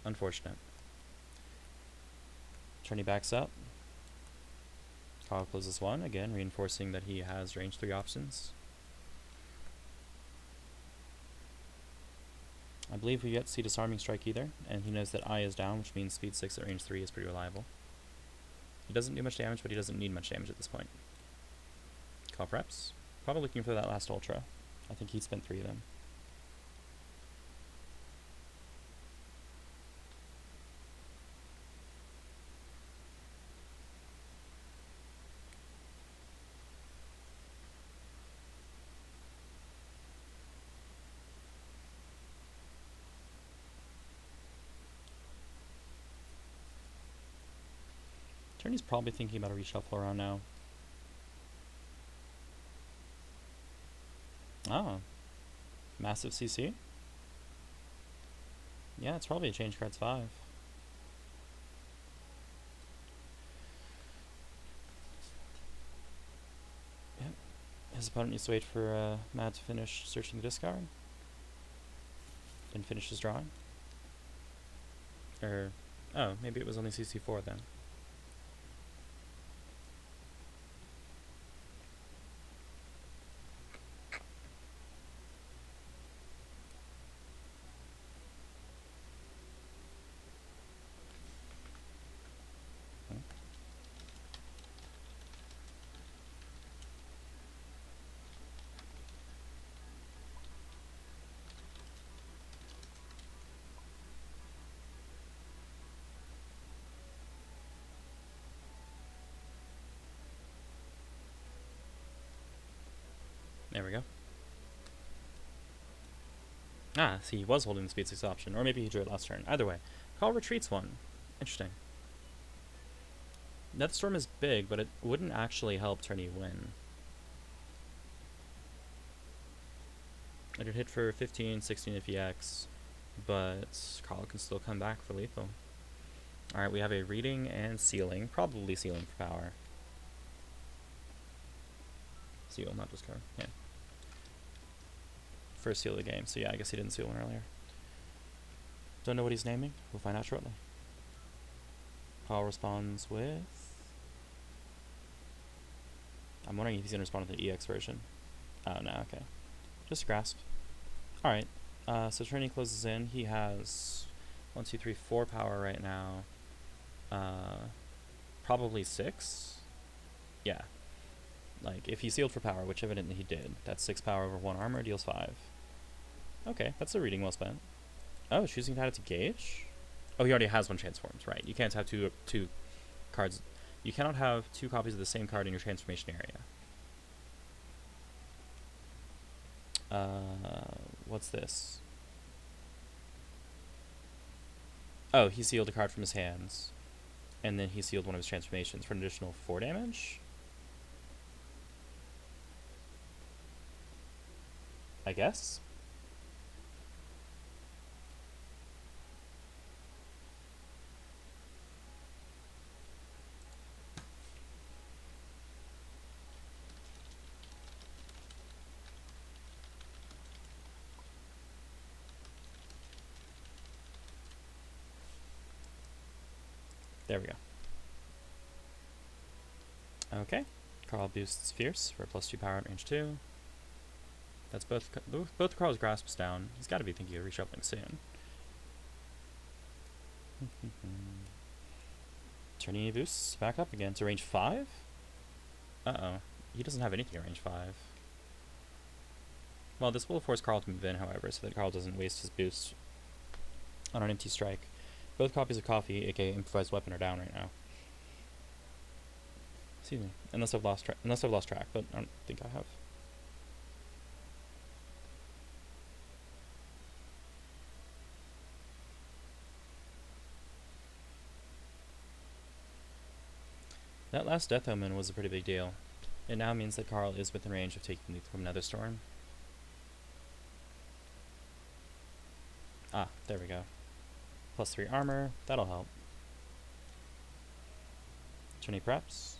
Speaker 1: Unfortunate. Turney backs up. Carl closes 1, again reinforcing that he has range 3 options. I believe we yet to see Disarming Strike either, and he knows that I is down, which means speed 6 at range 3 is pretty reliable. He doesn't do much damage, but he doesn't need much damage at this point. Call preps. Probably looking for that last ultra. I think he spent 3 of them. Turney's probably thinking about a reshuffle around now. Ah. Massive CC? Yeah, it's probably a change cards 5. Yep. His opponent needs to wait for Mad to finish searching the discard. And finish his drawing. Oh, maybe it was only CC4 then. There we go. Ah, see, he was holding the speed 6 option, or maybe he drew it last turn. Either way, Carl retreats 1. Interesting. Nether Storm is big, but it wouldn't actually help Turney win. It would hit for 15, 16 if EX, but Carl can still come back for lethal. Alright, we have a reading and sealing, probably sealing for power. Seal, not discard. Yeah. First seal of the game, so yeah, I guess he didn't seal one earlier. Don't know what he's naming. We'll find out shortly. Carl responds with... I'm wondering if he's going to respond with the EX version. Oh, no, okay. Just grasp. Alright, so Turney closes in. He has 1, 2, 3, 4 power right now. Probably 6? Yeah. Like, if he sealed for power, which evidently he did, that's 6 power over 1 armor, deals 5. Okay, that's a reading well spent. Oh, choosing to add it to gauge? Oh, he already has 1 transforms, right. You can't have two cards. You cannot have 2 copies of the same card in your transformation area. What's this? Oh, he sealed a card from his hands, and then he sealed one of his transformations for an additional 4 damage? I guess. There we go. Okay. Carl boosts Fierce for +2 power at range 2. That's both Carl's grasps down. He's got to be thinking of reshuffling soon. Tourney boosts back up again to range 5? Uh-oh. He doesn't have anything at range 5. Well, this will force Carl to move in, however, so that Carl doesn't waste his boost on an empty strike. Both copies of Coffee, aka Improvised Weapon, are down right now. Excuse me. Unless I've lost track, but I don't think I have. That last Death Omen was a pretty big deal. It now means that Carl is within range of taking the from Nether Storm. Ah, there we go. +3 armor, that'll help. Tourney preps.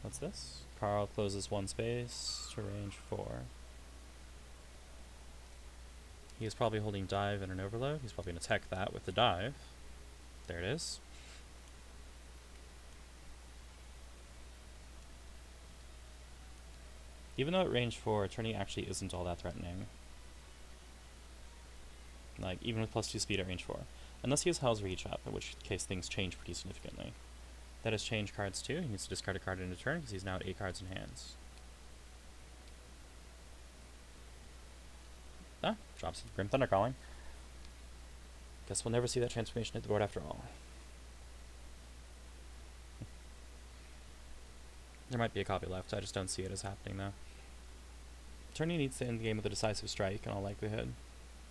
Speaker 1: What's this? Carl closes 1 space to range 4. He is probably holding dive and an overload. He's probably going to tech that with the dive. There it is. Even though at range 4, Tourney actually isn't all that threatening. Like, even with +2 speed at range 4. Unless he has Hell's Reach up, in which case things change pretty significantly. That has changed cards too. He needs to discard a card in a turn because he's now at 8 cards in hands. Ah, drops Grim Thunder Calling. Guess we'll never see that transformation hit the board after all. There might be a copy left, I just don't see it as happening though. Tourney needs to end the game with a decisive strike in all likelihood.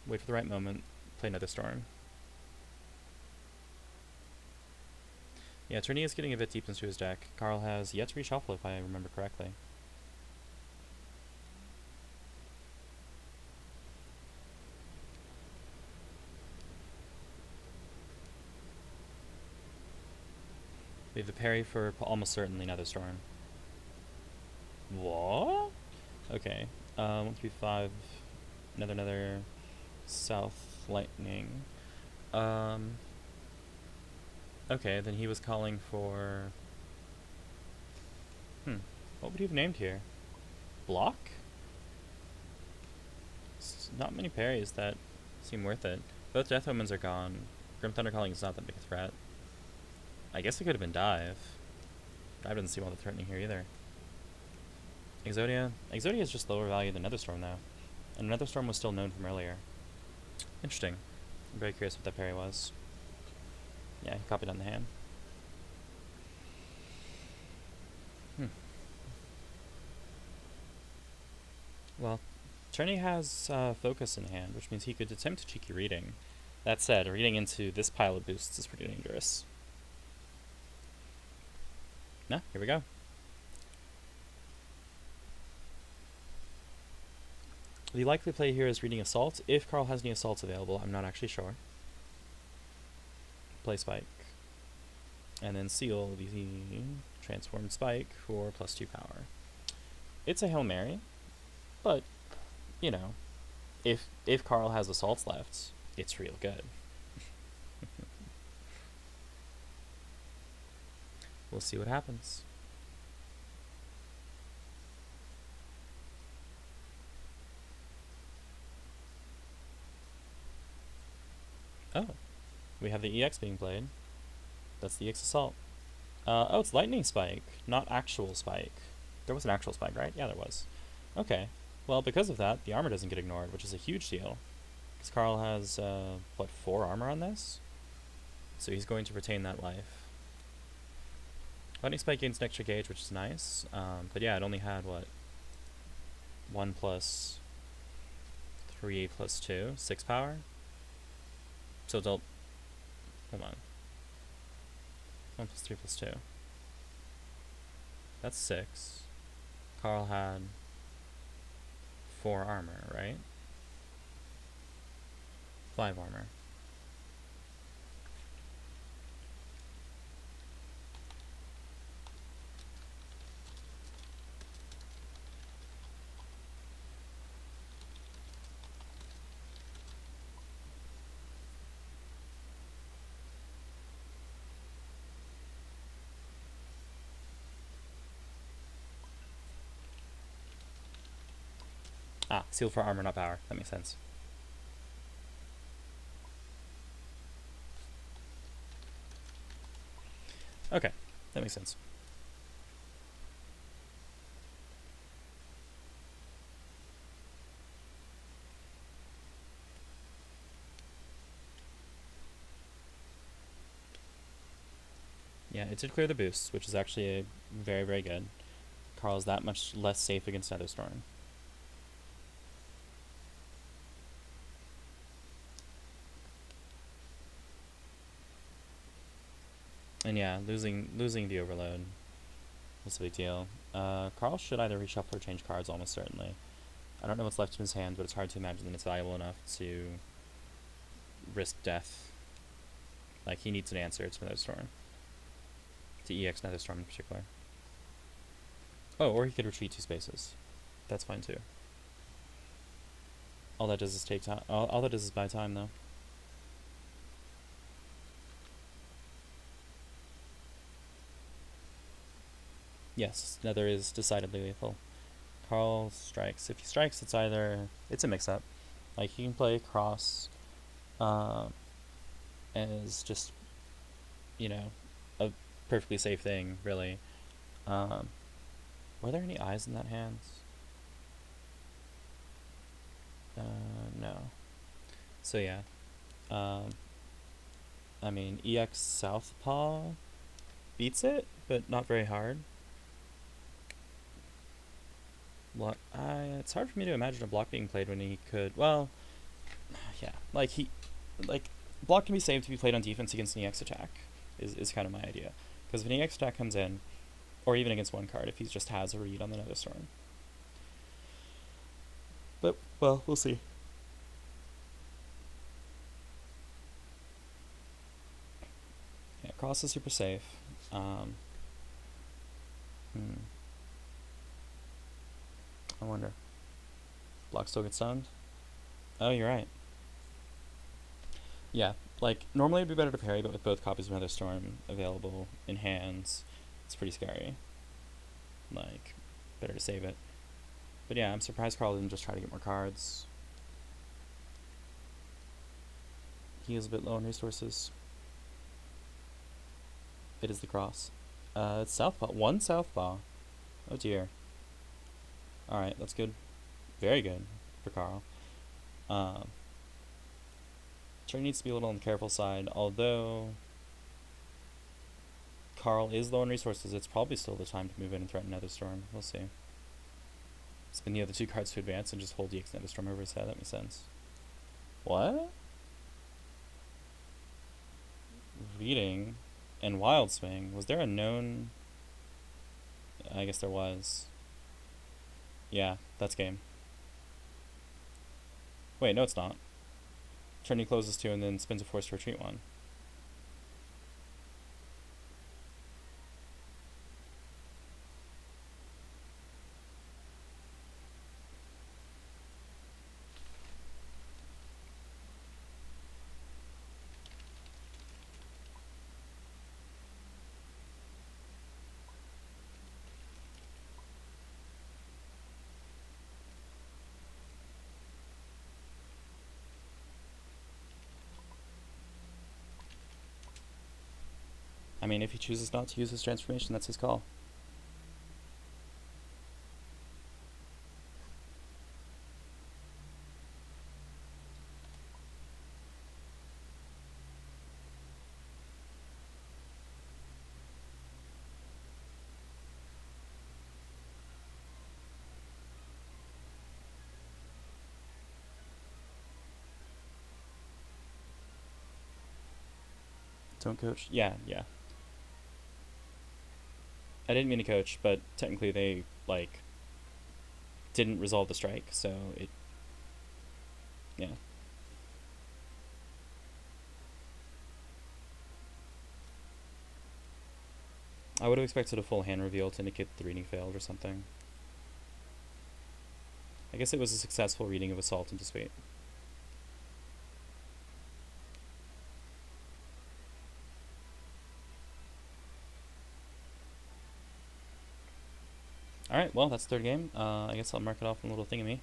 Speaker 1: Wait for the right moment, play Nether Storm. Yeah, Tourney is getting a bit deep into his deck. Carl has yet to reshuffle if I remember correctly. We have the parry for almost certainly Nether Storm. What? Okay. 1, 3, 5. Nether, South Lightning. Okay, then he was calling for... What would he have named here? Block? Not many parries that seem worth it. Both Death Omens are gone. Grim Thunder Calling is not that big a threat. I guess it could have been Dive. Dive doesn't seem all that threatening here either. Exodia? Exodia is just lower value than Netherstorm now. And Netherstorm was still known from earlier. Interesting. I'm very curious what that parry was. Yeah, he copied on the hand. Well, Tourney has focus in hand, which means he could attempt a cheeky reading. That said, reading into this pile of boosts is pretty dangerous. No, here we go. The likely play here is reading Assault. If Carl has any Assaults available, I'm not actually sure. Play Spike. And then seal the transformed Spike for +2 power. It's a Hail Mary, but, you know, if Carl has Assaults left, it's real good. We'll see what happens. Oh, we have the EX being played. That's the EX Assault. Oh, it's Lightning Spike, not actual Spike. There was an actual Spike, right? Yeah, there was. Okay. Well, because of that, the armor doesn't get ignored, which is a huge deal. Because Carl has, 4 armor on this? So he's going to retain that life. Lightning Spike gains an extra gauge, which is nice. But yeah, it only had, 1 + 3 + 2, 6 power? So hold on. 1 + 3 + 2. That's 6. Carl had 4 armor, right? 5 armor. Ah, seal for armor, not power. That makes sense. Okay, that makes sense. Yeah, it did clear the boost, which is actually very, very good. Carl's that much less safe against Storm. And yeah, losing the overload was a big deal. Carl should either reshuffle or change cards almost certainly. I don't know what's left in his hand, but it's hard to imagine that it's valuable enough to risk death. Like, he needs an answer to Storm. To EX Storm in particular. Oh, or he could retreat 2 spaces. That's fine too. All that does is take time. All that does is buy time, though. Yes, Nether is decidedly lethal. Carl strikes. If he strikes, it's a mix-up. Like, he can play cross as just, a perfectly safe thing, really. Were there any eyes in that hand? No. So yeah. I mean, EX Southpaw beats it, but not very hard. It's hard for me to imagine a block being played when he could. Well, yeah, block can be saved to be played on defense against an EX attack. Is kind of my idea, because if an EX attack comes in, or even against one card, if he just has a read on the Nether Storm. But well, we'll see. Yeah, cross is super safe. I wonder. Block still gets stunned? Oh, you're right. Yeah, like, normally it'd be better to parry, but with both copies of Nether Storm available in hands, it's pretty scary. Like, better to save it. But yeah, I'm surprised Carl didn't just try to get more cards. He is a bit low on resources. It is the cross. It's Southpaw. 1 Southpaw. Oh dear. Alright, that's good. Very good for Carl. Trey needs to be a little on the careful side, although Carl is low on resources. It's probably still the time to move in and threaten Nether Storm. We'll see. Spin the other 2 cards to advance and just hold EX Nether Storm over his head. That makes sense. What? Reading and Wild Swing. Was there a known... I guess there was. Yeah, that's game. Wait, no it's not. Trinity closes 2 and then spins a force to retreat 1. I mean, if he chooses not to use his transformation, that's his call. Don't coach? Yeah. I didn't mean to coach, but technically they, didn't resolve the strike, so it, yeah. I would have expected a full hand reveal to indicate the reading failed or something. I guess it was a successful reading of Assault and Dissuade. Alright, well, that's the third game. I guess I'll mark it off in a little thingamy.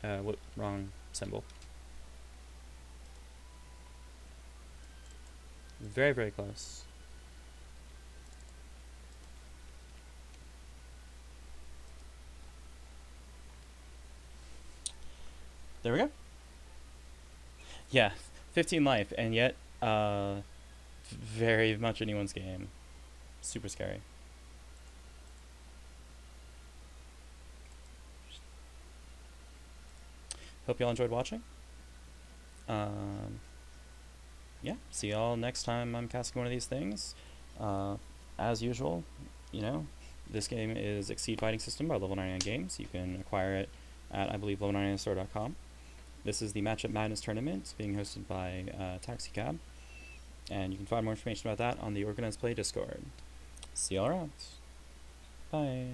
Speaker 1: What? Wrong symbol. Very, very close. There we go. Yeah, 15 life, and yet, very much anyone's game. Super scary. Hope y'all enjoyed watching. Yeah, see y'all next time I'm casting one of these things. As usual, you know, this game is Exceed Fighting System by Level 99 Games. You can acquire it at, I believe, level99store.com. This is the Matchup Madness tournament being hosted by Taxicab. And you can find more information about that on the Organized Play Discord. See y'all around. Bye.